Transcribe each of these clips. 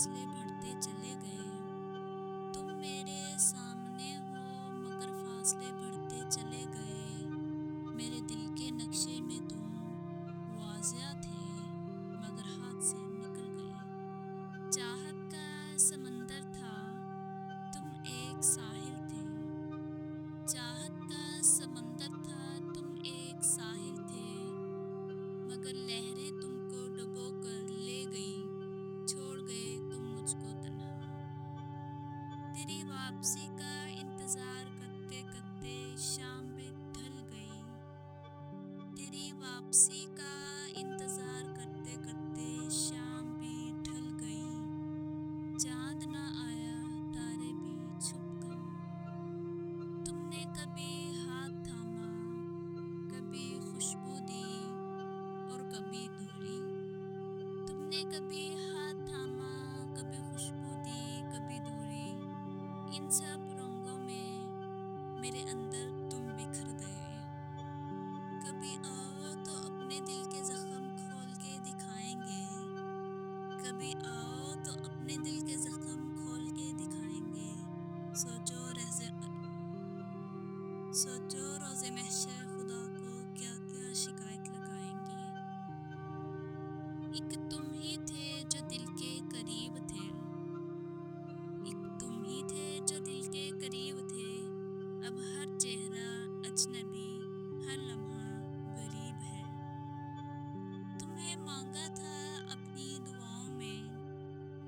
فاصلے بڑھتے چلے گئے. تم میرے سامنے ہو مگر فاصلے بڑھتے چلے گئے. میرے دل کے نقشے میں تم واضح تھے مگر ہاتھ سے نکل گئے. چاہت کا سمندر تھا تم ایک ساحل تھے. چاہت کا سمندر تھا تم ایک ساحل تھے مگر لہریں تم کو ڈبو کر لے گئیں. چھوڑ گئے تم مجھ کو تنہا. تیری واپسی کا انتظار کرتے کرتے شام بھی ڈھل گئی. تیری واپسی کا انتظار کرتے کرتے شام بھی ڈھل گئی. چاند نہ آیا تارے بھی چھپ گئے. تم نے کبھی ہاتھ تھاما کبھی خوشبو دی اور کبھی دوری. تم نے کبھی ہاتھ تھاما کبھی خوشبو دی کبھی دوری. ان سب رنگوں میں میرے اندر تم بکھر گئے. کبھی آؤ تو اپنے دل کے زخم کھول کے دکھائیں گے. کبھی آؤ تو اپنے دل کے زخم کھول کے دکھائیں گے. سوچو روزے محشر خدا کو کیا کیا شکایت لگائیں گے. ایک تم ہی تھے جو دل کے قریب تھے. ایک تم ہی تھے جو دل کے قریب تھے. اب ہر چہرہ اجنبی ہر لمحہ غریب ہے. تمہیں مانگا تھا اپنی دعاؤں میں.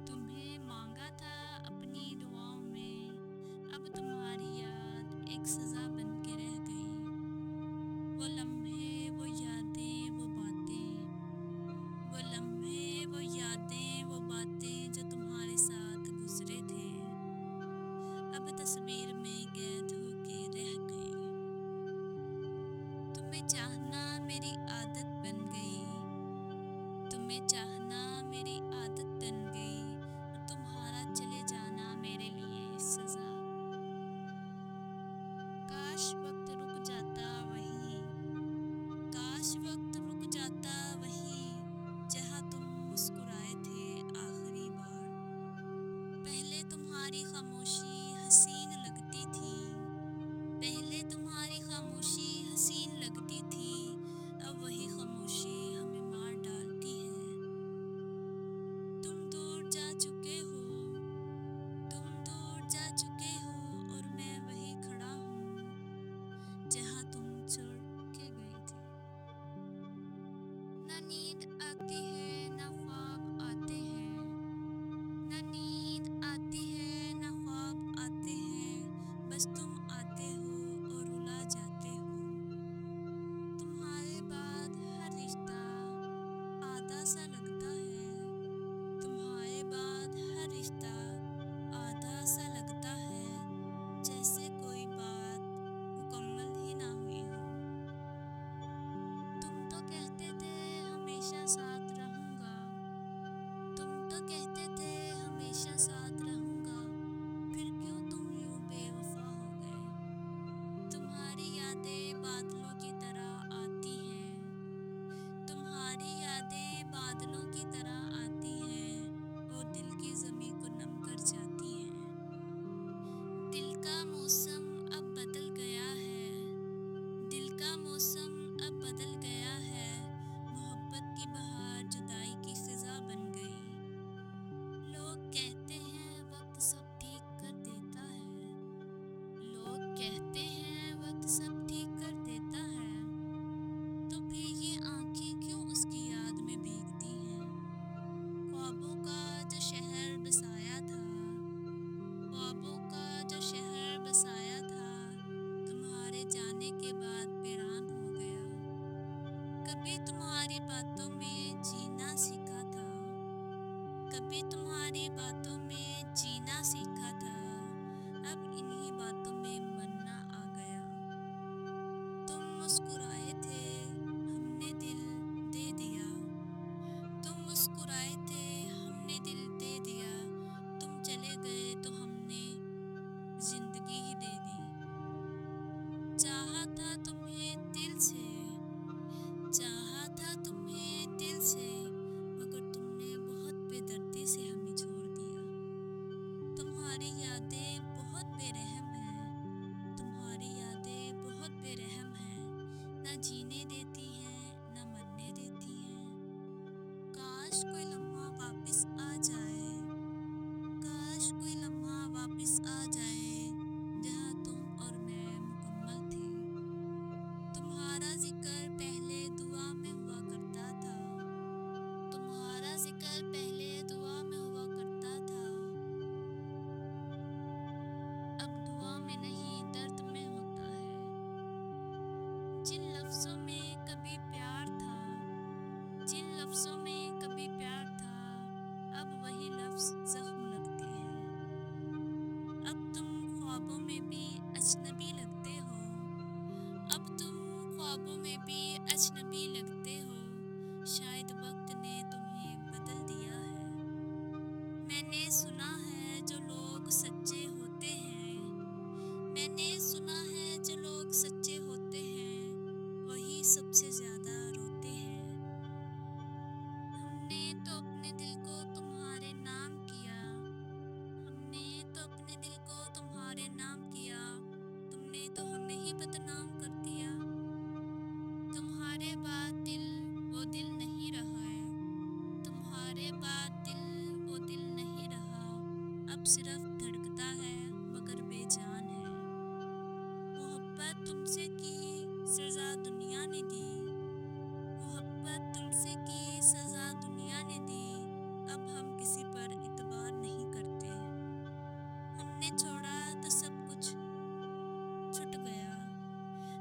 تمہیں مانگا تھا اپنی دعاؤں میں. اب تمہاری یاد ایک سزا بن کے رہ گئی. وہ لمحے وہ یادیں وہ باتیں. وہ لمحے وہ یادیں وہ باتیں جو تمہارے ساتھ گزرے تھے. اب تصویر میں قید ہو کے رہ گئے. تمہیں چاہنا میری عادت بن گئی. تمہیں چاہنا میری عادت بن گئی اور تمہارا چلے جانا میرے لیے سزا. کاش وقت رک جاتا وہیں. کاش وقت رک جاتا وہیں جہاں تم مسکرائے تھے آخری بار. پہلے تمہاری خاموشی حسین لگتی تھی. پہلے تمہاری خاموشی حسین لگتی تھی. اب وہی خاموشی ہمیں مار ڈالتی ہے. تم دور جا چکے ہو. تم دور جا چکے ہو اور میں وہی کھڑا ہوں جہاں تم چھوڑ کے گئے تھے. نہ نیند آتی ہے نہ خواب آتے ہیں. نہ نیند آتی ہے نہ خواب آتے ہیں. بس تم آتے ہو اور رلا جاتے ہو. تمہارے بعد ہر رشتہ آدھا سا لگتا ہے. تمہارے بعد ہر رشتہ آدھا سا لگتا ہے. جیسے کوئی بات مکمل ہی نہ ہوئی ہو. تم تو کہتے تھے ہمیشہ ساتھ رہوں گا. تم تو کہتے تھے ہمیشہ ساتھ رہوں گا. پھر کیوں تم یوں بے وفا ہو گئے. تمہاری یادیں بادلوں کی طرح آتی ہیں. تمہاری یادیں بادلوں کی طرح آتی ہیں اور دل کی زمین کو نم کر جاتی ہیں. دل کا موسم اب بدل گیا ہے. دل کا موسم اب بدل گیا ہے. محبت کی بہار جدائی کی خزاں بن گئی. لوگ کہتے ہیں وقت سب ٹھیک کر دیتا ہے. لوگ کہتے ہیں وقت سب ٹھیک کر دیتا ہے. تو پھر یہ آنکھیں کیوں اس کی یاد میں بھیگتی ہیں. خوابوں کا جو شہر بسایا تھا. خوابوں کا جو شہر بسایا تھا. تمہارے جانے کے بعد ویران ہو گیا. کبھی تمہاری باتوں میں جینا سیکھا تھا. کبھی تمہاری باتوں میں جینا سیکھا تھا. اب انہی باتوں میں مرنا آ گیا. تم مسکرائے تھے ہم نے دل دے دیا. تم مسکرائے تھے ہم نے دل دے دیا. تم چلے گئے تو ہم نے زندگی ہی دے دی. چاہا تھا تمہیں دل سے. چاہا تھا تمہیں دل سے مگر تم نے بہت بے دردی سے ہمیں چھوڑ دیا. تمہاری یادیں بہت بے رحم ہیں، تمہاری یادیں بہت بے رحم ہیں، نہ جینے دیتی ہیں نہ مرنے دیتی ہیں۔ کاش کوئی لمحہ واپس آ جائے، کاش کوئی لمحہ واپس آ جائے جہاں تم اور میں مکمل تھے۔ تمہارا ذکر پہلے دعا میں ہوا کرتا تھا، تمہارا ذکر پہلے دعا میں ہوا کرتا تھا، اب دعا میں نہیں درد میں ہوتا ہے۔ جن لفظوں میں کبھی پیار تھا، جن لفظوں میں کبھی پیار تھا، اب وہی لفظ زخم لگتے ہیں۔ اب تم خوابوں میں بھی اجنبی لگتے ہو، اب تم خوابوں میں بھی اجنبی لگتے ہو، شاید وقت نے تمہیں بدل دیا ہے۔ میں نے سنا ہے جو لوگ سچے ہوتے ہیں، میں نے سنا ہے جو لوگ سچے ہوتے ہیں، وہی سب سے زیادہ روتے ہیں۔ ہم نے تو اپنے دل کو تمہارے نام کیا، ہم نے تو اپنے دل کو تمہارے نام کیا، تم نے تو ہمیں ہی بدنام کر دیا۔ تمہارے بعد دل وہ دل نہیں رہا ہے، تمہارے بعد دل وہ دل نہیں رہا، اب صرف دھڑکتا ہے مگر بے جان ہے۔ محبت تم سے کی سزا دنیا نے دی، محبت تم سے کی سزا دنیا نے دی، اب ہم کسی پر اعتبار نہیں کرتے۔ ہم نے چھوڑا تو سب کچھ چھٹ گیا،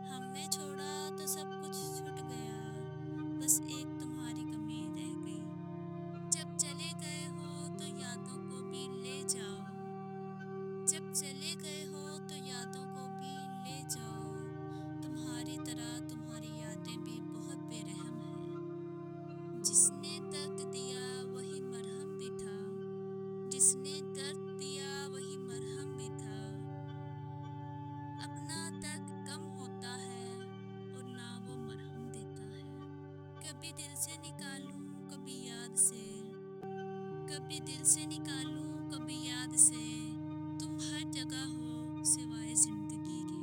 ہم نے چھوڑا تو سب کچھ چھٹ گیا، بس ایک تمہاری کمی رہ گئی۔ جب چلے گئے ہو تو یادوں کو بھی لے جاؤ، جب چلے گئے ہو تو یادوں کو بھی لے جاؤ، تمہاری طرح تمہاری یادیں بھی بہت بے رحم ہیں۔ جس نے درد دیا وہی مرہم بھی تھا، جس نے درد دیا وہی مرہم بھی تھا، اپنا درد کم ہوتا ہے اور نہ وہ مرہم دیتا ہے۔ کبھی دل سے نکالوں کبھی یاد سے، کبھی دل سے نکالوں کبھی یاد سے، تم ہر جگہ ہو سوائے زندگی کے۔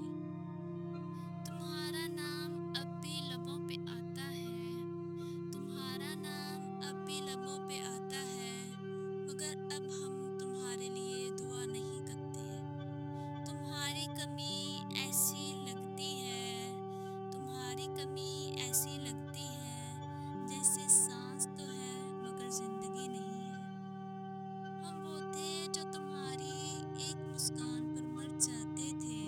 تمہارا نام اب بھی لبوں پہ آتا ہے، تمہارا نام اب بھی لبوں پہ آتا ہے، مگر اب ہم تمہارے لیے دعا نہیں کرتے۔ تمہاری کمی ایسی لگتی ہے، تمہاری کمی ایسی لگتی ہے، جیسے سانس تو ہے مگر زندگی نہیں ہے۔ ہم وہ تھے جو تمہاری ایک مسکان پر مر جاتے تھے،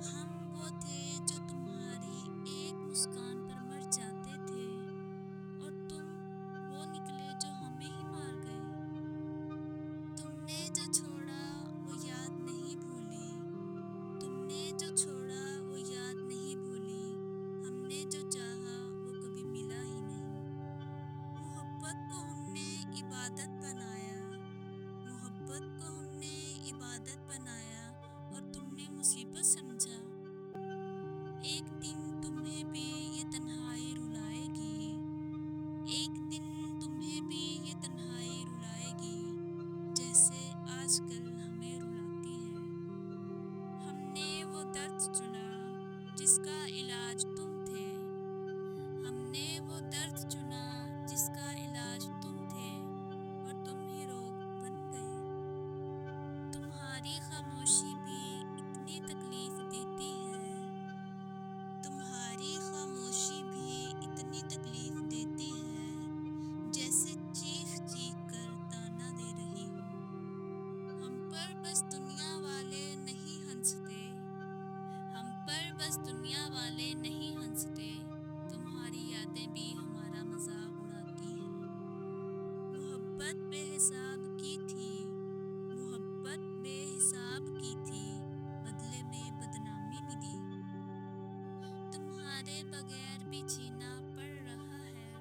ہم وہ تھے جو تمہاری ایک مسکان پر مر جاتے تھے، اور تم وہ نکلے جو ہمیں ہی مار گئے۔ تم نے جو چھوڑا وہ یاد نہیں بھولی، تم نے جو چھوڑا وہ یاد نہیں بھولی، ہم نے جو چاہا وہ کبھی ملا ہی نہیں۔ محبت کو ہم نے عبادت بنایا، محبت کو ہم نے عبادت بنایا، اور تم نے مصیبت سمجھا۔ ایک دن تمہیں بھی یہ تنہائی رلائے گی، ایک دن تمہیں بھی یہ تنہائی رلائے گی، جیسے آج کل ہمیں رلاتی ہے۔ ہم نے وہ درد چنا جس کا علاج تم تھے، ہم نے وہ درد چنا جس کا علاج تم تھے، اور تم ہی روگ بن گئے۔ تمہاری خاموشی بھی اتنی تکلیف دیتی ہے، تمہاری خاموشی بھی اتنی تکلیف دیتی ہے، جیسے چیخ چیخ کر تانا دے رہی ہو۔ ہم پر بس دنیا والے نہیں ہنستے، ہم پر بس دنیا والے نہیں ہنستے، تمہاری یادیں بھی ہمارا مذاق اڑاتی ہیں۔ محبت بے حساب کی تھی، محبت بے حساب کی تھی، بدلے میں بدنامی ملی۔ تمہارے بغیر بھی جینا پڑ رہا ہے،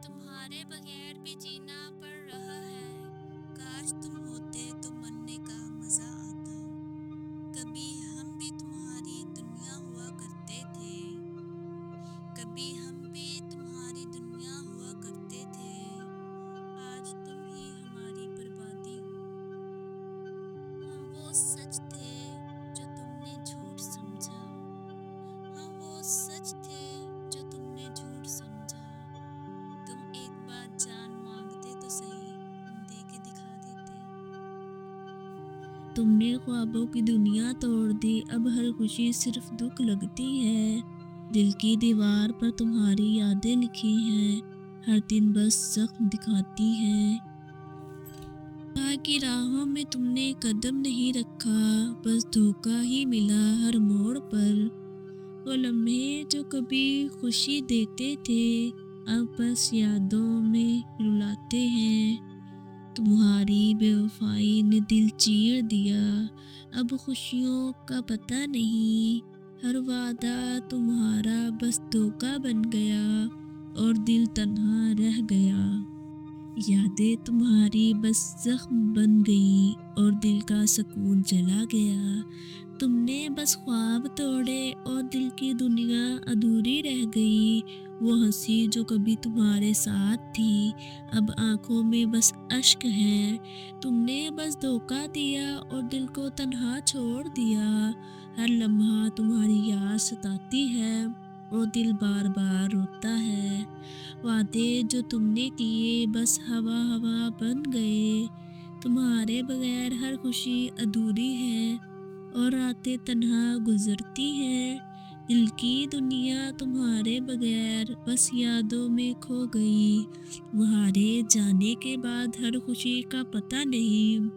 تمہارے بغیر بھی جینا پڑ رہا ہے، کاش تم ہوتے تو مرنے کا مزہ آتا۔ کبھی ہم بھی تمہاری دنیا ہوا کرتے تھے، کبھی ہم بھی تمہاری دنیا ہوا کرتے تھے، آج تم ہی ہماری بربادی ہو۔ تم نے خوابوں کی دنیا توڑ دی، اب ہر خوشی صرف دکھ لگتی ہے۔ دل کی دیوار پر تمہاری یادیں لکھی ہیں، ہر دن بس زخم دکھاتی ہیں۔ وفا کی راہوں میں تم نے قدم نہیں رکھا، بس دھوکہ ہی ملا ہر موڑ پر۔ وہ لمحے جو کبھی خوشی دیتے تھے، اب بس یادوں میں رلاتے ہیں۔ تمہاری بے وفائی نے دل چیر دیا، اب خوشیوں کا پتہ نہیں۔ ہر وعدہ تمہارا بس دھوکہ بن گیا، اور دل تنہا رہ گیا۔ یادیں تمہاری بس زخم بن گئی، اور دل کا سکون چلا گیا۔ تم نے بس خواب توڑے، اور دل کی دنیا ادھوری رہ گئی۔ وہ ہنسی جو کبھی تمہارے ساتھ تھی، اب آنکھوں میں بس اشک ہے۔ تم نے بس دھوکہ دیا، اور دل کو تنہا چھوڑ دیا۔ ہر لمحہ تمہاری یاد ستاتی ہے، اور دل بار بار روتا ہے۔ وعدے جو تم نے کیے بس ہوا ہوا بن گئے۔ تمہارے بغیر ہر خوشی ادھوری ہے، اور راتیں تنہا گزرتی ہیں۔ دل کی دنیا تمہارے بغیر بس یادوں میں کھو گئی۔ تمہارے جانے کے بعد ہر خوشی کا پتہ نہیں۔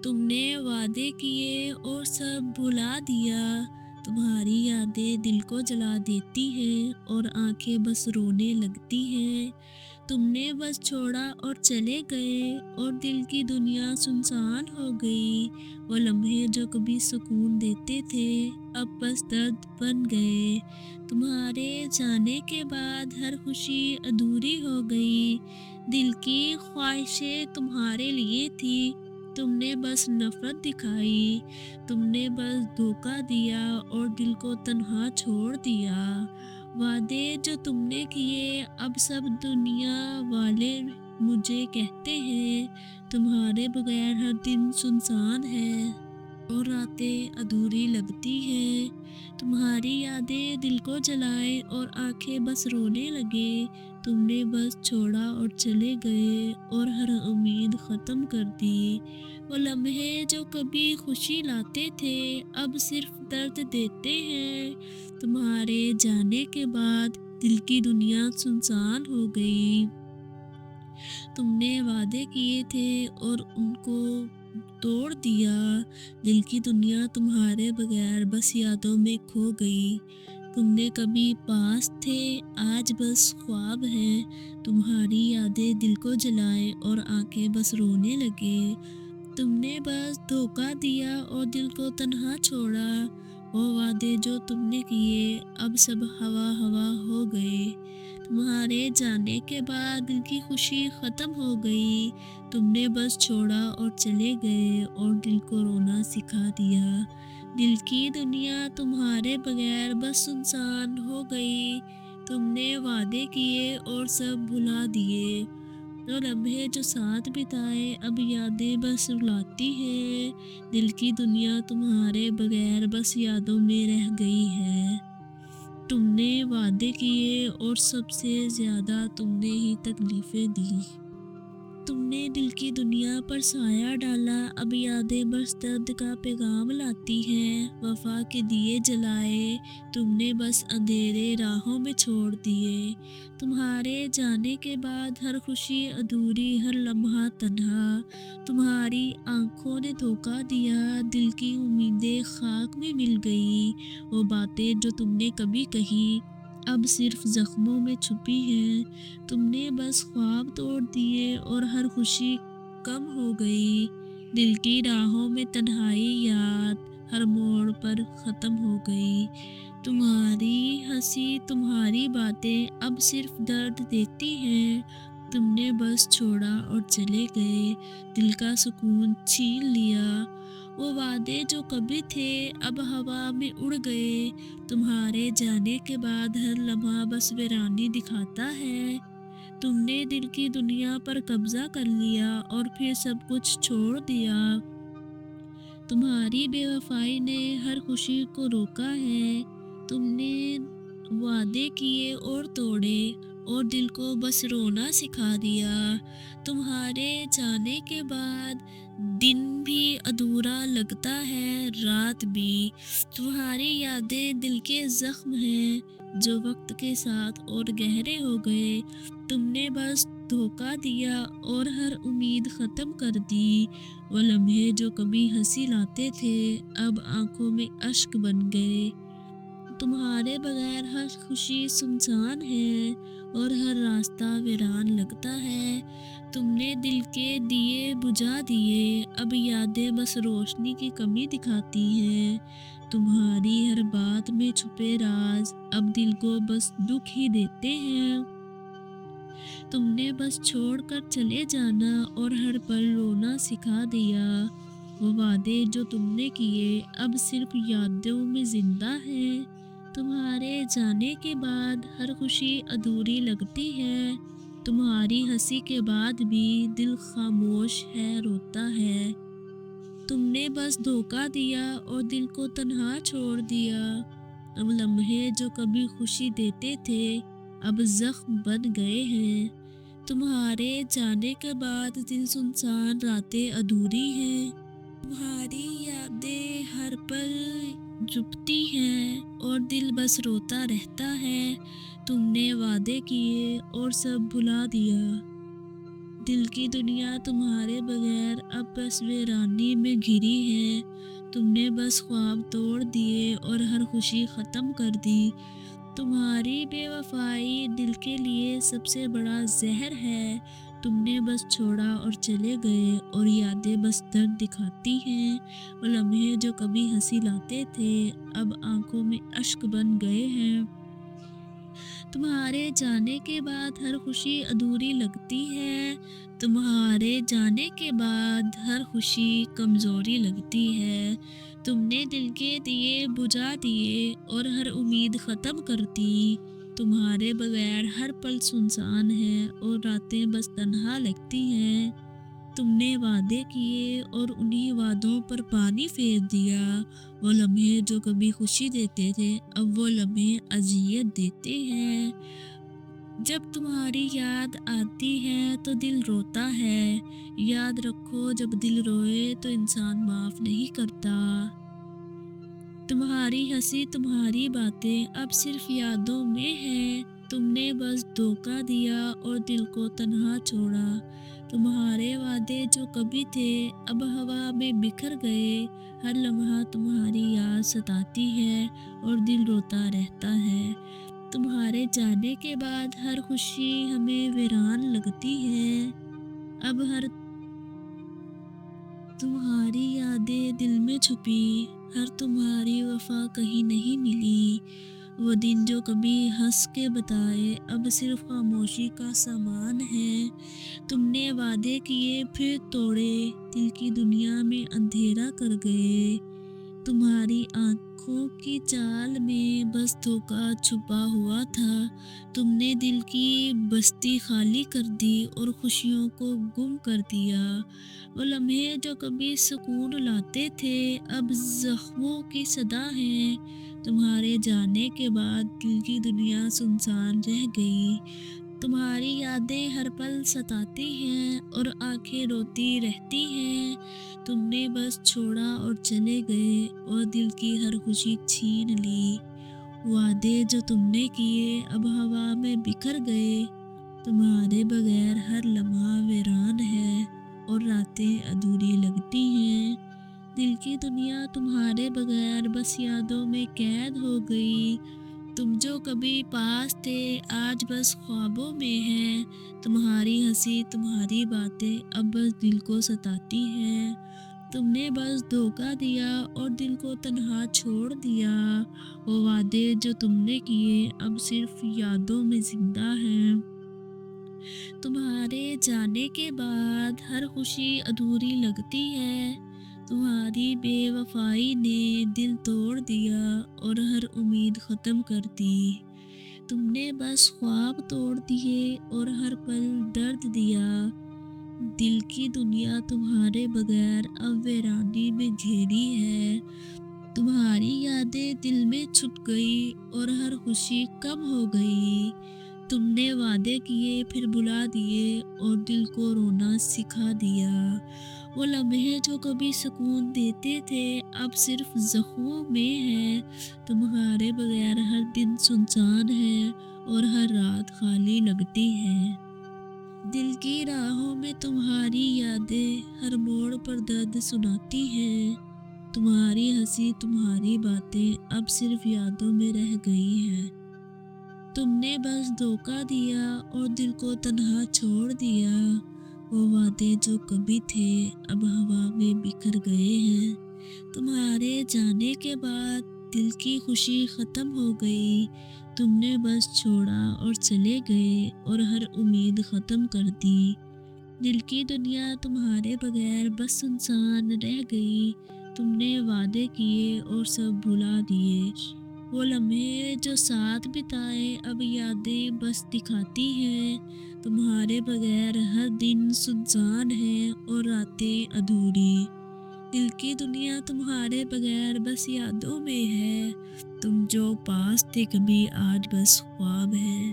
تم نے وعدے کیے اور سب بھلا دیا۔ تمہاری یادیں دل کو جلا دیتی ہیں، اور آنکھیں بس رونے لگتی ہیں۔ تم نے بس چھوڑا اور چلے گئے، اور دل کی دنیا سنسان ہو گئی۔ وہ لمحے جو کبھی سکون دیتے تھے، اب بس درد بن گئے۔ تمہارے جانے کے بعد ہر خوشی ادھوری ہو گئی۔ دل کی خواہشیں تمہارے لیے تھی، تم نے بس نفرت دکھائی۔ تم نے بس دھوکہ دیا، اور دل کو تنہا چھوڑ دیا۔ وعدے جو تم نے کیے اب سب دنیا والے مجھے کہتے ہیں، تمہارے بغیر ہر دن سنسان ہے، اور راتیں ادھوری لگتی ہیں۔ تمہاری یادیں دل کو جلائے، اور آنکھیں بس رونے لگے۔ تم نے بس چھوڑا اور چلے گئے، اور ہر امید ختم کر دی۔ وہ لمحے جو کبھی خوشی لاتے تھے، اب صرف درد دیتے ہیں۔ تمہارے جانے کے بعد دل کی دنیا سنسان ہو گئی۔ تم نے وعدے کیے تھے اور ان کو توڑ دیا۔ دل کی دنیا تمہارے بغیر بس یادوں میں کھو گئی۔ تم نے کبھی پاس تھے، آج بس خواب ہیں۔ تمہاری یادیں دل کو جلائیں، اور آنکھیں بس رونے لگے۔ تم نے بس دھوکہ دیا، اور دل کو تنہا چھوڑا۔ وہ وعدے جو تم نے کیے اب سب ہوا ہوا ہو گئے۔ تمہارے جانے کے بعد دل کی خوشی ختم ہو گئی۔ تم نے بس چھوڑا اور چلے گئے، اور دل کو رونا سکھا دیا۔ دل کی دنیا تمہارے بغیر بس سنسان ہو گئی۔ تم نے وعدے کیے اور سب بھلا دیے۔ وہ لمحے جو ساتھ بتائے اب یادیں بس رلاتی ہیں۔ دل کی دنیا تمہارے بغیر بس یادوں میں رہ گئی ہے۔ تم نے وعدے کیے اور سب سے زیادہ تم نے ہی تکلیفیں دی۔ تم نے دل کی دنیا پر سایہ ڈالا، اب یادیں بس درد کا پیغام لاتی ہیں۔ وفا کے دیے جلائے تم نے بس اندھیرے راہوں میں چھوڑ دیے۔ تمہارے جانے کے بعد ہر خوشی ادھوری، ہر لمحہ تنہا۔ تمہاری آنکھوں نے دھوکہ دیا، دل کی امیدیں خاک میں مل گئی۔ وہ باتیں جو تم نے کبھی کہی اب صرف زخموں میں چھپی ہیں۔ تم نے بس خواب توڑ دیے، اور ہر خوشی کم ہو گئی۔ دل کی راہوں میں تنہائی یاد ہر موڑ پر ختم ہو گئی۔ تمہاری ہنسی، تمہاری باتیں اب صرف درد دیتی ہیں۔ تم نے بس چھوڑا اور چلے گئے، دل کا سکون چھین لیا۔ وہ وعدے جو کبھی تھے اب ہوا میں اڑ گئے۔ تمہارے جانے کے بعد ہر لمحہ بس ویرانی دکھاتا ہے۔ تم نے دل کی دنیا پر قبضہ کر لیا، اور پھر سب کچھ چھوڑ دیا۔ تمہاری بے وفائی نے ہر خوشی کو روکا ہے۔ تم نے وعدے کیے اور توڑے، اور دل کو بس رونا سکھا دیا۔ تمہارے جانے کے بعد دن بھی ادھورا لگتا ہے، رات بھی۔ تمہاری یادیں دل کے زخم ہیں جو وقت کے ساتھ اور گہرے ہو گئے۔ تم نے بس دھوکا دیا اور ہر امید ختم کر دی۔ وہ لمحے جو کبھی ہنسی لاتے تھے اب آنکھوں میں اشک بن گئے۔ تمہارے بغیر ہر خوشی سنسان ہے اور ہر راستہ ویران لگتا ہے۔ تم نے دل کے دیے بجھا دیے، اب یادیں بس روشنی کی کمی دکھاتی ہیں۔ تمہاری ہر بات میں چھپے راز اب دل کو بس دکھ ہی دیتے ہیں۔ تم نے بس چھوڑ کر چلے جانا اور ہر پل رونا سکھا دیا۔ وہ وعدے جو تم نے کیے اب صرف یادوں میں زندہ ہیں۔ تمہارے جانے کے بعد ہر خوشی ادھوری لگتی ہے۔ تمہاری ہنسی کے بعد بھی دل خاموش ہے، روتا ہے۔ تم نے بس دھوکا دیا اور دل کو تنہا چھوڑ دیا۔ اب لمحے جو کبھی خوشی دیتے تھے اب زخم بن گئے ہیں۔ تمہارے جانے کے بعد دل سنسان، راتیں ادھوری ہیں۔ تمہاری یادیں ہر پل جھپتی ہیں اور دل بس روتا رہتا ہے۔ تم نے وعدے کیے اور سب بھلا دیا۔ دل کی دنیا تمہارے بغیر اب بس ویرانی میں گھری ہے۔ تم نے بس خواب توڑ دیے اور ہر خوشی ختم کر دی۔ تمہاری بے وفائی دل کے لیے سب سے بڑا زہر ہے۔ تم نے بس چھوڑا اور چلے گئے اور یادیں بس درد دکھاتی ہیں۔ وہ لمحے جو کبھی ہنسی لاتے تھے اب آنکھوں میں اشک بن گئے ہیں۔ تمہارے جانے کے بعد ہر خوشی ادھوری لگتی ہے۔ تمہارے جانے کے بعد ہر خوشی کمزوری لگتی ہے۔ تم نے دل کے دیے بجھا دیے اور ہر امید ختم کر دی۔ تمہارے بغیر ہر پل سنسان ہے اور راتیں بس تنہا لگتی ہیں۔ تم نے وعدے کیے اور انہی وعدوں پر پانی پھیر دیا۔ وہ لمحے جو کبھی خوشی دیتے تھے اب وہ لمحے اذیت دیتے ہیں۔ جب تمہاری یاد آتی ہے تو دل روتا ہے۔ یاد رکھو جب دل روئے تو انسان معاف نہیں کرتا۔ تمہاری ہنسی، تمہاری باتیں اب صرف یادوں میں ہیں۔ تم نے بس دھوکا دیا اور دل کو تنہا چھوڑا۔ تمہارے وعدے جو کبھی تھے اب ہوا میں بکھر گئے۔ ہر لمحہ تمہاری یاد ستاتی ہے اور دل روتا رہتا ہے۔ تمہارے جانے کے بعد ہر خوشی ہمیں ویران لگتی ہے۔ اب ہر تمہاری یادیں دل میں چھپی، ہر تمہاری وفا کہیں نہیں ملی۔ وہ دن جو کبھی ہنس کے بتائے اب صرف خاموشی کا سامان ہے۔ تم نے وعدے کیے پھر توڑے، دل کی دنیا میں اندھیرا کر گئے۔ تمہاری آنکھوں کی چال میں بس دھوکا چھپا ہوا تھا۔ تم نے دل کی بستی خالی کر دی اور خوشیوں کو گم کر دیا۔ وہ لمحے جو کبھی سکون لاتے تھے اب زخموں کی صدا ہیں۔ تمہارے جانے کے بعد دل کی دنیا سنسان رہ گئی۔ تمہاری یادیں ہر پل ستاتی ہیں اور آنکھیں روتی رہتی ہیں۔ تم نے بس چھوڑا اور چلے گئے اور دل کی ہر خوشی چھین لی۔ وعدے جو تم نے کیے اب ہوا میں بکھر گئے۔ تمہارے بغیر ہر لمحہ ویران ہے اور راتیں ادھوری لگتی ہیں۔ دل کی دنیا تمہارے بغیر بس یادوں میں قید ہو گئی۔ تم جو کبھی پاس تھے آج بس خوابوں میں ہیں۔ تمہاری ہنسی، تمہاری باتیں اب بس دل کو ستاتی ہیں۔ تم نے بس دھوکا دیا اور دل کو تنہا چھوڑ دیا۔ وہ وعدے جو تم نے کیے اب صرف یادوں میں زندہ ہیں۔ تمہارے جانے کے بعد ہر خوشی ادھوری لگتی ہے۔ تمہاری بے وفائی نے دل توڑ دیا اور ہر امید ختم کر دی۔ تم نے بس خواب توڑ دیے اور ہر پل درد دیا۔ دل کی دنیا تمہارے بغیر اب ویرانی میں گھیری ہے۔ تمہاری یادیں دل میں چھپ گئی اور ہر خوشی کم ہو گئی۔ تم نے وعدے کیے پھر بھلا دیے اور دل کو رونا سکھا دیا۔ وہ لمحے جو کبھی سکون دیتے تھے اب صرف زخموں میں ہے۔ تمہارے بغیر ہر دن سنسان ہے اور ہر رات خالی لگتی ہے۔ دل کی راہوں میں تمہاری یادیں ہر موڑ پر درد سناتی ہیں۔ تمہاری ہنسی تمہاری باتیں اب صرف یادوں میں رہ گئی ہیں۔ تم نے بس دھوکا دیا اور دل کو تنہا چھوڑ دیا۔ وہ وعدے جو کبھی تھے اب ہوا میں بکھر گئے ہیں۔ تمہارے جانے کے بعد دل کی خوشی ختم ہو گئی۔ تم نے بس چھوڑا اور چلے گئے اور ہر امید ختم کر دی۔ دل کی دنیا تمہارے بغیر بس سنسان رہ گئی۔ تم نے وعدے کیے اور سب بھلا دیے۔ وہ لمحے جو ساتھ بتائے اب یادیں بس دکھاتی ہیں۔ تمہارے بغیر ہر دن سنسان ہے اور راتیں ادھوری۔ دل کی دنیا تمہارے بغیر بس یادوں میں ہے۔ تم جو پاس تھے کبھی آج بس خواب ہے۔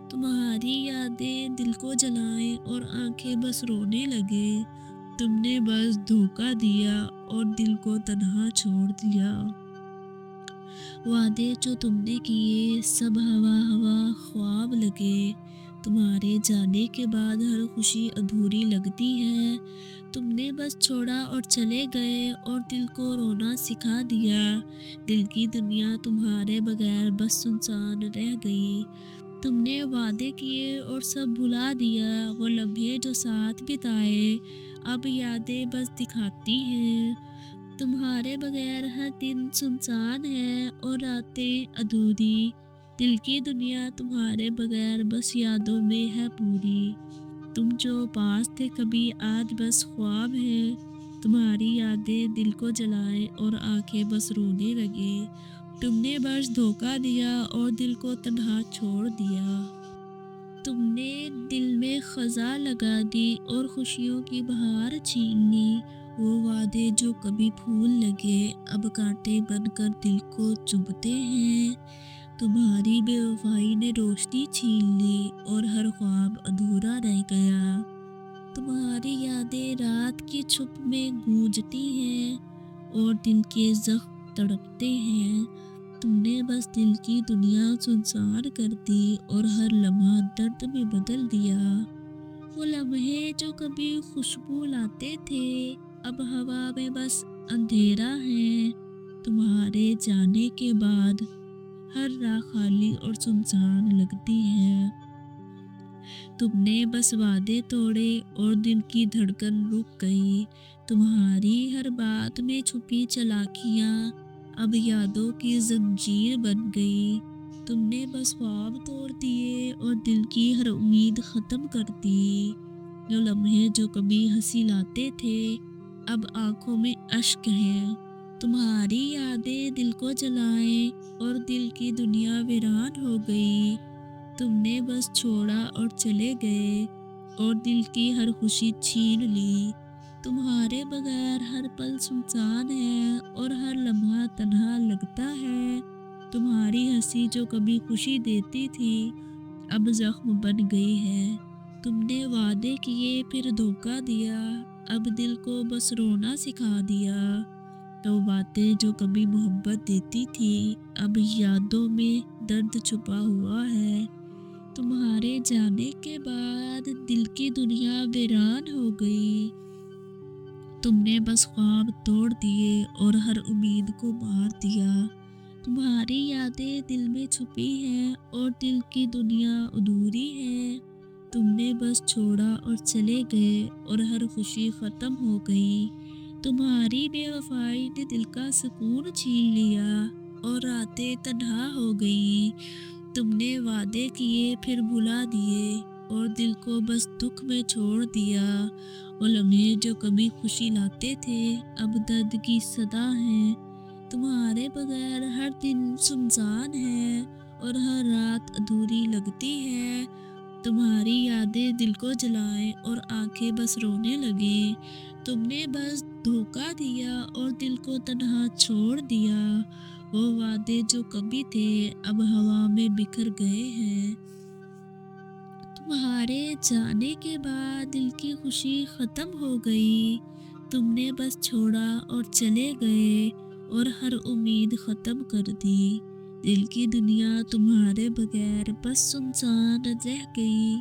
تمہاری یادیں دل کو جلائیں اور آنکھیں بس رونے لگے۔ تم نے بس دھوکا دیا اور دل کو تنہا چھوڑ دیا۔ وعدے جو تم نے کیے سب ہوا ہوا خواب لگے۔ تمہارے جانے کے بعد ہر خوشی ادھوری لگتی ہے۔ تم نے بس چھوڑا اور چلے گئے اور دل کو رونا سکھا دیا۔ دل کی دنیا تمہارے بغیر بس سنسان رہ گئی۔ تم نے وعدے کیے اور سب بھلا دیا۔ وہ لمحے جو ساتھ بتائے اب یادیں بس دکھاتی ہیں۔ تمہارے بغیر ہر دن سنسان ہے اور راتیں ادھوری۔ دل کی دنیا تمہارے بغیر بس یادوں میں ہے پوری۔ تم جو پاس تھے کبھی آج بس خواب ہے۔ تمہاری یادیں دل کو جلائیں اور آنکھیں بس رونے لگے۔ تم نے بس دھوکا دیا اور دل کو تنہا چھوڑ دیا۔ تم نے دل میں خزاں لگا دی اور خوشیوں کی بہار چھین لی۔ وہ وعدے جو کبھی پھول لگے اب کانٹے بن کر دل کو چبھتے ہیں۔ تمہاری بے وفائی نے روشنی چھین لی اور ہر خواب ادھورا رہ گیا۔ تمہاری یادیں رات کی چھپ میں گونجتی ہیں اور دل کے زخم تڑپتے ہیں۔ تم نے بس دل کی دنیا سنسان کر دی اور ہر لمحہ درد میں بدل دیا۔ وہ لمحے جو کبھی خوشبو لاتے تھے اب ہوا میں بس اندھیرا ہے۔ تمہارے جانے کے بعد ہر راہ خالی اور سنسان لگتی ہے۔ تم نے بس وعدے توڑے اور دل کی دھڑکن رک گئی۔ تمہاری ہر بات میں چھپی چالاکیاں اب یادوں کی زنجیر بن گئی۔ تم نے بس خواب توڑ دیے اور دل کی ہر امید ختم کر دی۔ جو لمحے جو کبھی ہنسی لاتے تھے اب آنکھوں میں اشک ہیں۔ تمہاری یادیں دل کو جلائیں اور دل کی دنیا ویران ہو گئی۔ تم نے بس چھوڑا اور چلے گئے اور دل کی ہر خوشی چھین لی۔ تمہارے بغیر ہر پل سنسان ہے اور ہر لمحہ تنہا لگتا ہے۔ تمہاری ہنسی جو کبھی خوشی دیتی تھی اب زخم بن گئی ہے۔ تم نے وعدے کیے پھر دھوکا دیا اب دل کو بس رونا سکھا دیا۔ وہ باتیں جو کبھی محبت دیتی تھی اب یادوں میں درد چھپا ہوا ہے۔ تمہارے جانے کے بعد دل کی دنیا ویران ہو گئی۔ تم نے بس خواب توڑ دیے اور ہر امید کو مار دیا۔ تمہاری یادیں دل میں چھپی ہیں اور دل کی دنیا ادھوری ہے۔ تم نے بس چھوڑا اور چلے گئے اور ہر خوشی ختم ہو گئی۔ تمہاری بے وفائی نے دل کا سکون چھین لیا اور راتیں تنہا ہو گئیں۔ تم نے وعدے کیے پھر بھلا دیے اور دل کو بس دکھ میں چھوڑ دیا۔ وہ لمحے جو کبھی خوشی لاتے تھے اب درد کی صدا ہیں۔ تمہارے بغیر ہر دن سنسان ہے اور ہر رات ادھوری لگتی ہے۔ تمہاری یادیں دل کو جلائیں اور آنکھیں بس رونے لگیں۔ تم نے بس دھوکا دیا اور دل کو تنہا چھوڑ دیا۔ وہ وعدے جو کبھی تھے اب ہوا میں بکھر گئے ہیں۔ تمہارے جانے کے بعد دل کی خوشی ختم ہو گئی، تم نے بس چھوڑا اور چلے گئے اور ہر امید ختم کر دی۔ دل کی دنیا تمہارے بغیر بس سنسان رہ گئی،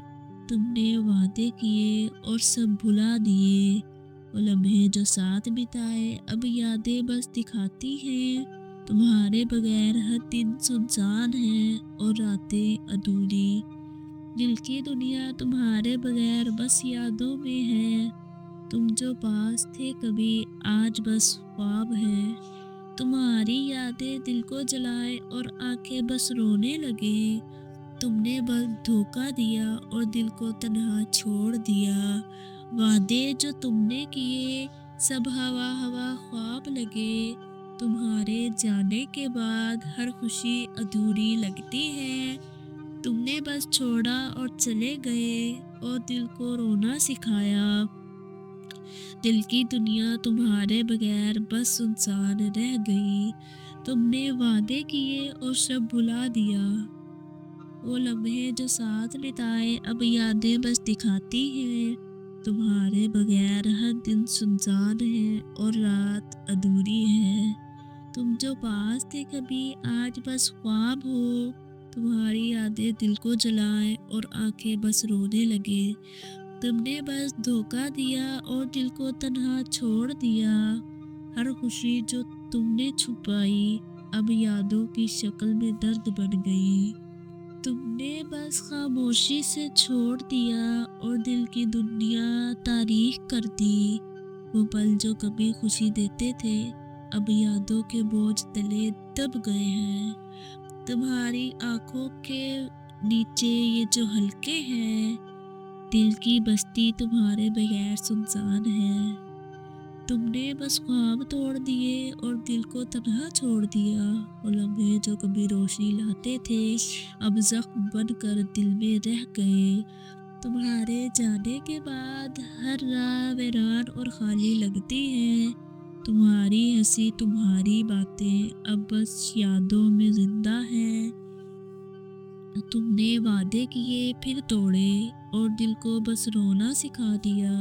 تم نے وعدے کیے اور سب بھلا دیے، وہ لمحے جو ساتھ بتائے اب یادیں بس دکھاتی ہیں، تمہارے بغیر ہر دن سنسان ہے اور راتیں ادھوری۔ دل کی دنیا تمہارے بغیر بس یادوں میں ہے، تم جو پاس تھے کبھی آج بس خواب ہے، تمہاری یادیں دل کو جلائے اور آنکھیں بس رونے لگے، تم نے بس دھوکا دیا اور دل کو تنہا چھوڑ دیا، وعدے جو تم نے کیے سب ہوا ہوا خواب لگے، تمہارے جانے کے بعد ہر خوشی ادھوری لگتی ہے، تم نے بس چھوڑا اور چلے گئے اور دل کو رونا سکھایا، دل کی دنیا تمہارے بغیر بس سنسان رہ گئی، تم نے وعدے کیے اور سب بھلا دیا، وہ لمحے جو ساتھ بتائے اب یادیں بس دکھاتی ہیں، تمہارے بغیر ہر دن سنسان ہے اور رات ادھوری ہے، تم جو پاس تھے کبھی آج بس خواب ہو، تمہاری یادیں دل کو جلائیں اور آنکھیں بس رونے لگے، تم نے بس دھوکا دیا اور دل کو تنہا چھوڑ دیا، ہر خوشی جو تم نے چھپائی اب یادوں کی شکل میں درد بن گئی، تم نے بس خاموشی سے چھوڑ دیا اور دل کی دنیا تاریخ کر دی، وہ پل جو کبھی خوشی دیتے تھے اب یادوں کے بوجھ تلے دب گئے ہیں، تمہاری آنکھوں کے نیچے یہ جو ہلکے ہیں، دل کی بستی تمہارے بغیر سنسان ہے، تم نے بس خواب توڑ دیے اور دل کو تنہا چھوڑ دیا، وہ لمحے جو کبھی روشنی لاتے تھے اب زخم بن کر دل میں رہ گئے، تمہارے جانے کے بعد ہر راہ ویران اور خالی لگتی ہے، تمہاری ہنسی تمہاری باتیں اب بس یادوں میں زندہ ہیں، تم نے وعدے کیے پھر توڑے اور دل کو بس رونا سکھا دیا،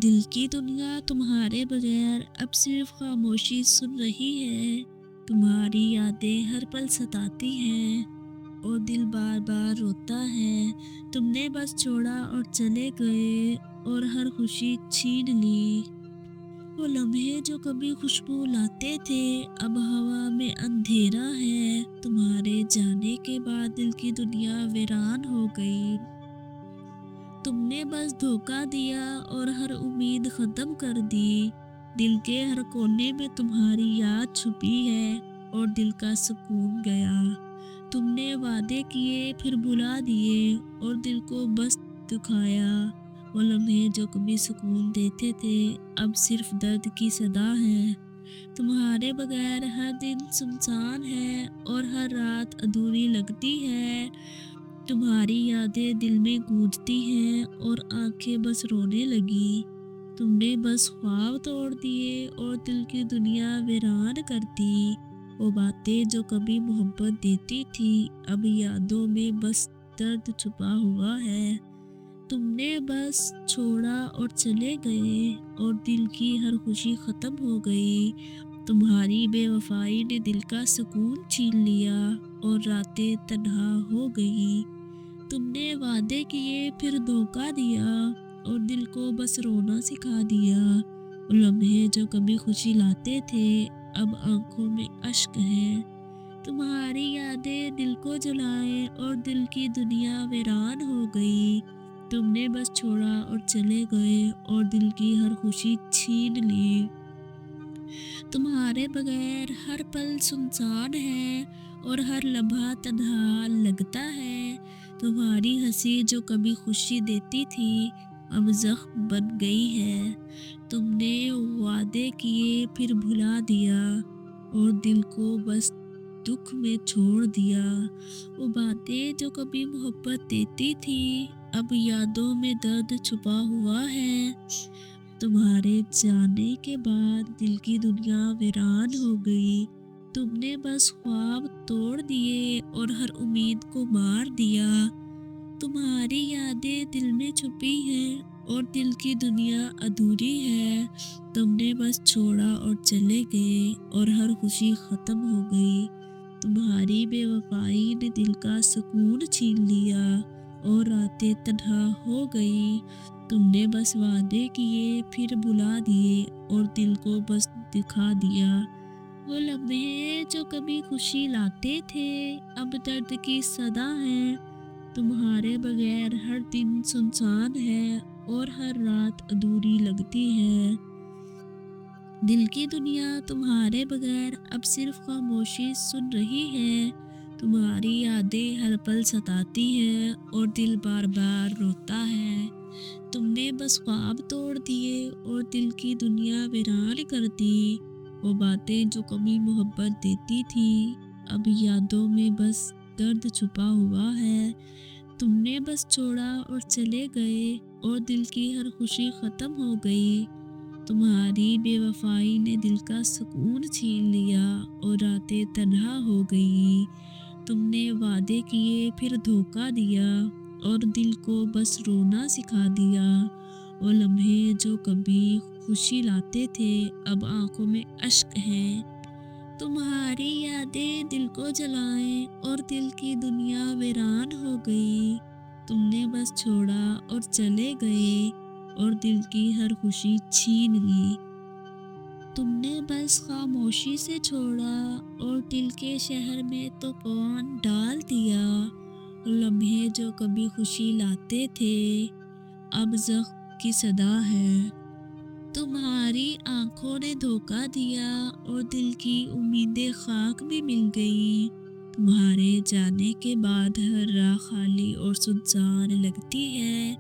دل کی دنیا تمہارے بغیر اب صرف خاموشی سن رہی ہے، تمہاری یادیں ہر پل ستاتی ہیں اور دل بار بار روتا ہے، تم نے بس چھوڑا اور چلے گئے اور ہر خوشی چھین لی، وہ لمحے جو کبھی خوشبو لاتے تھے اب ہوا میں اندھیرا ہے، تمہارے جانے کے بعد دل کی دنیا ویران ہو گئی، تم نے بس دھوکا دیا اور ہر امید ختم کر دی، دل کے ہر کونے میں تمہاری یاد چھپی ہے اور دل کا سکون گیا، تم نے وعدے کیے پھر بھلا دیے اور دل کو بس دکھایا، وہ لمحے جو کبھی سکون دیتے تھے اب صرف درد کی صدا ہے، تمہارے بغیر ہر دن سنسان ہے اور ہر رات ادھوری لگتی ہے، تمہاری یادیں دل میں گونجتی ہیں اور آنکھیں بس رونے لگی، تم نے بس خواب توڑ دیے اور دل کی دنیا ویران کر دی، وہ باتیں جو کبھی محبت دیتی تھی اب یادوں میں بس درد چھپا ہوا ہے، تم نے بس چھوڑا اور چلے گئے اور دل کی ہر خوشی ختم ہو گئی، تمہاری بے وفائی نے دل کا سکون چھین لیا اور راتیں تنہا ہو گئی، تم نے وعدے کیے پھر دھوکا دیا اور دل کو بس رونا سکھا دیا، وہ لمحے جو کبھی خوشی لاتے تھے اب آنکھوں میں اشک ہے، تمہاری یادیں دل کو جلائے اور دل کی دنیا ویران ہو گئی، تم نے بس چھوڑا اور چلے گئے اور دل کی ہر خوشی چھین لی، تمہارے بغیر ہر پل سنسان ہے اور ہر لمحہ تنہا لگتا ہے، تمہاری ہنسی جو کبھی خوشی دیتی تھی اب زخم بن گئی ہے، تم نے وعدے کیے پھر بھلا دیا اور دل کو بس دکھ میں چھوڑ دیا، وہ باتیں جو کبھی محبت دیتی تھی اب یادوں میں درد چھپا ہوا ہے، تمہارے جانے کے بعد دل کی دنیا ویران ہو گئی، تم نے بس خواب توڑ دیے اور ہر امید کو مار دیا، تمہاری یادیں دل میں چھپی ہیں اور دل کی دنیا ادھوری ہے. تم نے بس چھوڑا اور چلے گئے اور ہر خوشی ختم ہو گئی. تمہاری بے وفائی نے دل کا سکون چھین لیا اور راتیں تنہا ہو گئی. تم نے بس وعدے کیے پھر بھلا دیے اور دل کو بس دکھا دیا. وہ لمحے جو کبھی خوشی لاتے تھے اب درد کی صدا ہے. تمہارے بغیر ہر دن سنسان ہے اور ہر رات ادھوری لگتی ہے. دل کی دنیا تمہارے بغیر اب صرف خاموشی سن رہی ہے. تمہاری یادیں ہر پل ستاتی ہیں اور دل بار بار روتا ہے. تم نے بس خواب توڑ دیے اور دل کی دنیا ویران کر دی. وہ باتیں جو کبھی محبت دیتی تھی اب یادوں میں بس درد چھپا ہوا ہے. تم نے بس چھوڑا اور چلے گئے اور دل کی ہر خوشی ختم ہو گئی. تمہاری بے وفائی نے دل کا سکون چھین لیا اور راتیں تنہا ہو گئی. تم نے وعدے کیے پھر دھوکا دیا اور دل کو بس رونا سکھا دیا. وہ لمحے جو کبھی خوشی لاتے تھے اب آنکھوں میں اشک ہیں. تمہاری یادیں دل کو جلائیں اور دل کی دنیا ویران ہو گئی. تم نے بس چھوڑا اور چلے گئے اور دل کی ہر خوشی چھین لی. تم نے بس خاموشی سے چھوڑا اور دل کے شہر میں طوفان ڈال دیا. لمحے جو کبھی خوشی لاتے تھے اب زخم کی صدا ہے. تمہاری آنکھوں نے دھوکا دیا اور دل کی امیدیں خاک میں مل گئی. تمہارے جانے کے بعد ہر راہ خالی اور سنسان لگتی ہے.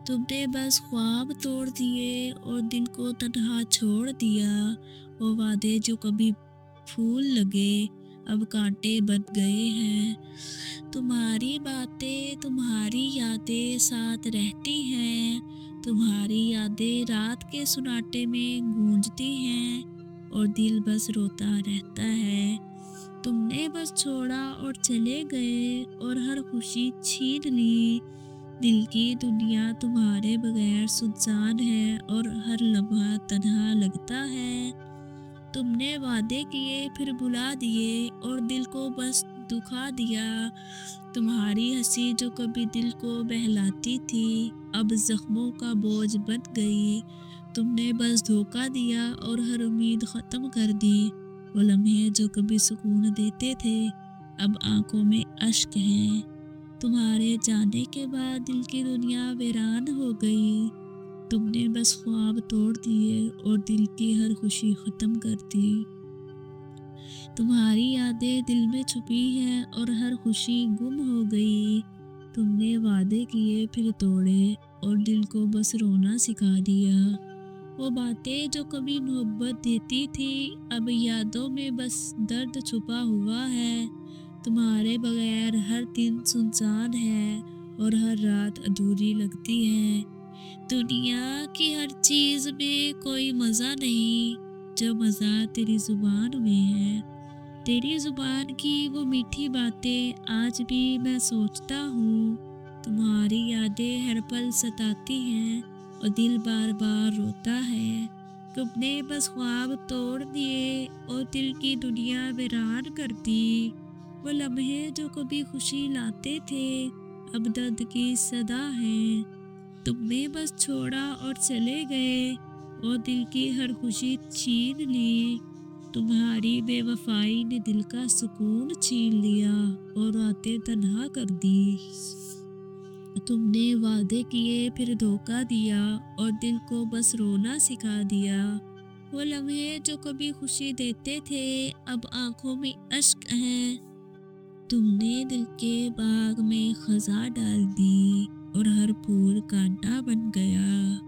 تم نے بس خواب توڑ دیے اور دل کو تنہا چھوڑ دیا. وہ وعدے جو کبھی پھول لگے اب کانٹے بن گئے ہیں. تمہاری باتیں تمہاری یادیں ساتھ رہتی ہیں. تمہاری یادیں رات کے سناٹے میں گونجتی ہیں اور دل بس روتا رہتا ہے. تم نے بس چھوڑا اور چلے گئے اور ہر خوشی چھین لی. دل کی دنیا تمہارے بغیر سنسان ہے اور ہر لمحہ تنہا لگتا ہے. تم نے وعدے کیے پھر بھلا دیے اور دل کو بس دکھا دیا. تمہاری ہنسی جو کبھی دل کو بہلاتی تھی اب زخموں کا بوجھ بن گئی. تم نے بس دھوکا دیا اور ہر امید ختم کر دی. وہ لمحے جو کبھی سکون دیتے تھے اب آنکھوں میں اشک ہیں. تمہارے جانے کے بعد دل کی دنیا ویران ہو گئی. تم نے بس خواب توڑ دیے اور دل کی ہر خوشی ختم کر دی. تمہاری یادیں دل میں چھپی ہیں اور ہر خوشی گم ہو گئی. تم نے وعدے کیے پھر توڑے اور دل کو بس رونا سکھا دیا. وہ باتیں جو کبھی محبت دیتی تھی اب یادوں میں بس درد چھپا ہوا ہے. تمہارے بغیر ہر دن سنسان ہے اور ہر رات ادھوری لگتی ہے. دنیا کی ہر چیز میں کوئی مزہ نہیں جو مزہ تیری زبان میں ہے. تیری زبان کی وہ میٹھی باتیں آج بھی میں سوچتا ہوں. تمہاری یادیں ہر پل ستاتی ہیں اور دل بار بار روتا ہے. تم نے بس خواب توڑ دیے اور دل کی دنیا ویران کر دی. وہ لمحے جو کبھی خوشی لاتے تھے اب درد کی صدا ہے. تم نے بس چھوڑا اور چلے گئے اور دل کی ہر خوشی چھین لی. تمہاری بے وفائی نے دل کا سکون چھین لیا اور راتیں تنہا کر دی. تم نے وعدے کیے پھر دھوکا دیا اور دل کو بس رونا سکھا دیا. وہ لمحے جو کبھی خوشی دیتے تھے اب آنکھوں میں اشک ہیں. تم نے دل کے باغ میں خزاں ڈال دی اور ہر پھول کانٹا بن گیا.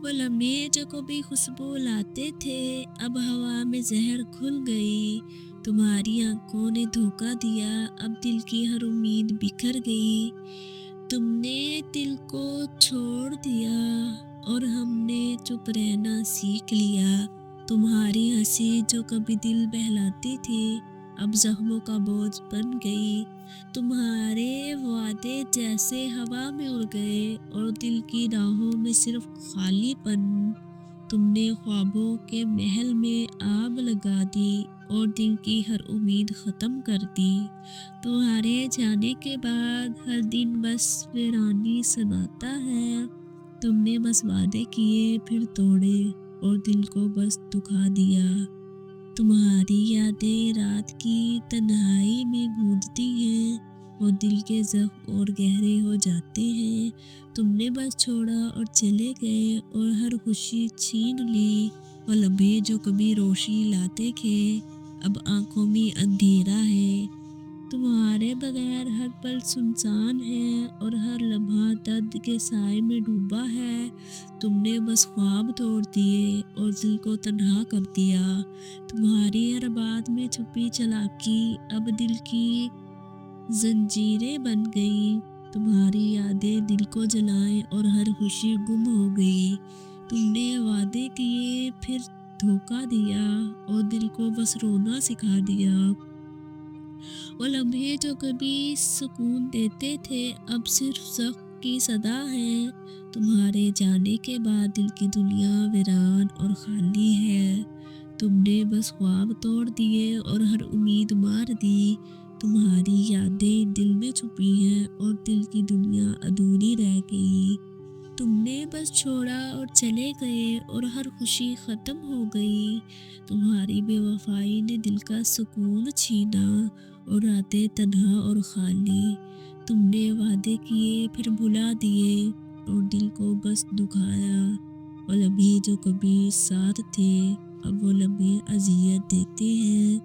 وہ لمحے جو کبھی خوشبو لاتے تھے اب ہوا میں زہر گھل گئی. تمہاری آنکھوں نے دھوکا دیا اب دل کی ہر امید بکھر گئی. تم نے دل کو چھوڑ دیا اور ہم نے چپ رہنا سیکھ لیا. تمہاری ہنسی جو کبھی دل بہلاتی تھی اب زخموں کا بوجھ بن گئی. تمہارے وعدے جیسے ہوا میں اڑ گئے اور دل کی راہوں میں صرف خالی پن. تم نے خوابوں کے محل میں آگ لگا دی اور دل کی ہر امید ختم کر دی. تمہارے جانے کے بعد ہر دن بس ویرانی سناتا ہے. تم نے بس وعدے کیے پھر توڑے اور دل کو بس دکھا دیا. تمہاری یادیں رات کی تنہائی میں گونجتی ہیں اور دل کے زخم اور گہرے ہو جاتے ہیں. تم نے بس چھوڑا اور چلے گئے اور ہر خوشی چھین لی. وہ لمحے جو کبھی روشنی لاتے تھے اب آنکھوں میں اندھیرا ہے. تمہارے بغیر ہر پل سنسان ہے اور ہر لمحہ درد کے سائے میں ڈوبا ہے. تم نے بس خواب توڑ دیے اور دل کو تنہا کر دیا. تمہاری ہر بات میں چھپی چالاکی اب دل کی زنجیریں بن گئی. تمہاری یادیں دل کو جلائیں اور ہر خوشی گم ہو گئی. تم نے وعدے کیے پھر دھوکا دیا اور دل کو بس رونا سکھا دیا. وہ لمحے جو کبھی سکون دیتے تھے اب صرف زخم کی صدا ہے. تمہارے جانے کے بعد دل کی دنیا ویران اور خالی ہے. تم نے بس خواب توڑ دیے اور ہر امید مار دی. تمہاری یادیں دل میں چھپی ہیں اور دل کی دنیا ادھوری رہ گئی. تم نے بس چھوڑا اور چلے گئے اور ہر خوشی ختم ہو گئی. تمہاری بے وفائی نے دل کا سکون چھینا اور راتیں تنہا اور خالی. تم نے وعدے کیے پھر بھلا دیے اور دل کو بس دکھایا. وہ لمحے جو کبھی ساتھ تھے اب وہ لمحے اذیت دیتے ہیں.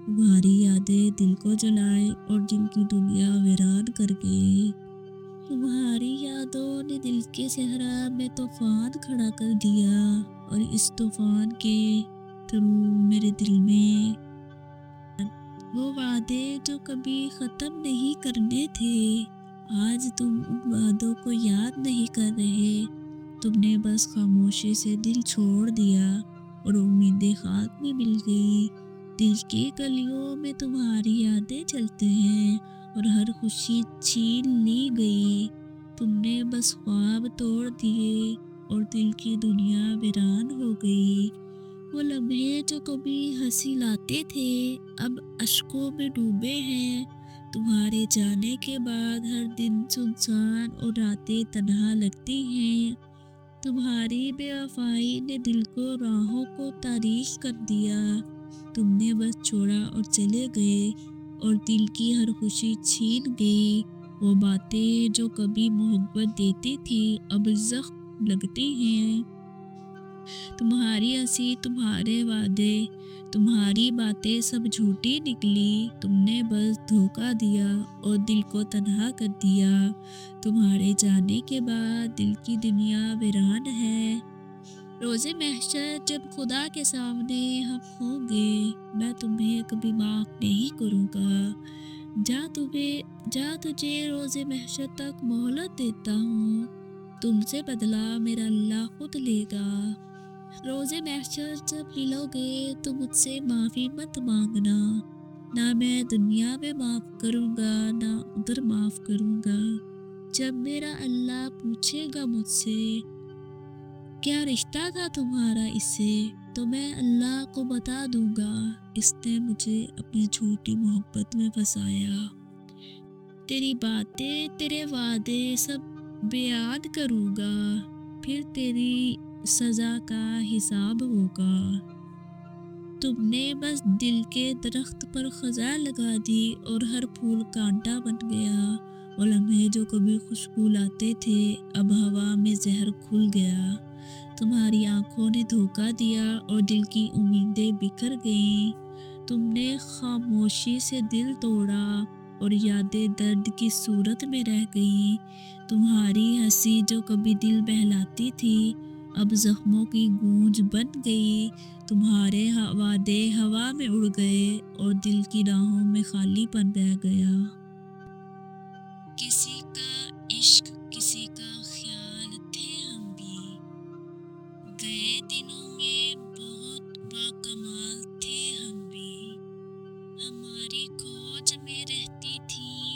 تمہاری یادیں دل کو جلائیں اور دل کی دنیا ویران کر گئی. تمہاری یادوں نے دل کے صحرا میں طوفان کھڑا کر دیا اور اس طوفان کے تھرو میرے دل میں وہ وعدے جو کبھی ختم نہیں کرنے تھے. آج تم ان وعدوں کو یاد نہیں کر رہے. تم نے بس خاموشی سے دل چھوڑ دیا اور امیدیں خاک میں مل گئی. دل کی گلیوں میں تمہاری یادیں چلتے ہیں اور ہر خوشی چھین لی گئی. تم نے بس خواب توڑ دیے اور دل کی دنیا ویران ہو گئی. وہ لمحے جو کبھی ہنسی لاتے تھے اب اشکوں میں ڈوبے ہیں. تمہارے جانے کے بعد ہر دن سنسان اور راتیں تنہا لگتی ہیں. تمہاری بے وفائی نے دل کو راہوں کو تاریک کر دیا. تم نے بس چھوڑا اور چلے گئے اور دل کی ہر خوشی چھین گئی. وہ باتیں جو کبھی محبت دیتی تھی اب زخم لگتی ہیں. تمہاری ہنسی تمہارے وعدے تمہاری باتیں سب جھوٹی نکلی. تم نے بس دھوکا دیا اور دل کو تنہا کر دیا. تمہارے جانے کے بعد دل کی دنیا ویران ہے. روز محشر جب خدا کے سامنے ہم ہوں گے میں تمہیں کبھی معاف نہیں کروں گا. جا تجھے روز محشر تک مہلت دیتا ہوں. تم سے بدلہ میرا اللہ خود لے گا. روز محشر جب ملو گے تو مجھ سے معافی مت مانگنا. نہ میں دنیا میں معاف کروں گا نہ ادھر معاف کروں گا. جب میرا اللہ پوچھے گا مجھ سے کیا رشتہ تھا تمہارا اس سے تو میں اللہ کو بتا دوں گا اس نے مجھے اپنی جھوٹی محبت میں پھنسایا. تیری باتیں تیرے وعدے سب بیان کروں گا پھر تیری سزا کا حساب ہوگا. تم نے بس دل کے درخت پر خزاں لگا دی اور ہر پھول کانٹا بن گیا. وہ لمحے جو کبھی خوشبو لاتے تھے اب ہوا میں زہر کھل گیا. تمہاری آنکھوں نے دھوکا دیا اور دل کی امیدیں بکھر گئیں. تم نے خاموشی سے دل توڑا اور یادیں درد کی صورت میں رہ گئیں. تمہاری ہنسی جو کبھی دل بہلاتی تھی اب زخموں کی گونج بن گئی. تمہارے وعدے ہوا میں اڑ گئے اور دل کی راہوں میں خالی پن رہ گیا. کسی کا عشق کسی کا خیال تھے ہم بھی. گئے دنوں میں بہت باکمال تھے ہم بھی. ہماری کھوج میں رہتی تھی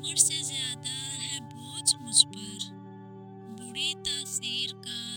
عمر سے زیادہ ہے بوجھ مجھ پر، بری تاثیر کا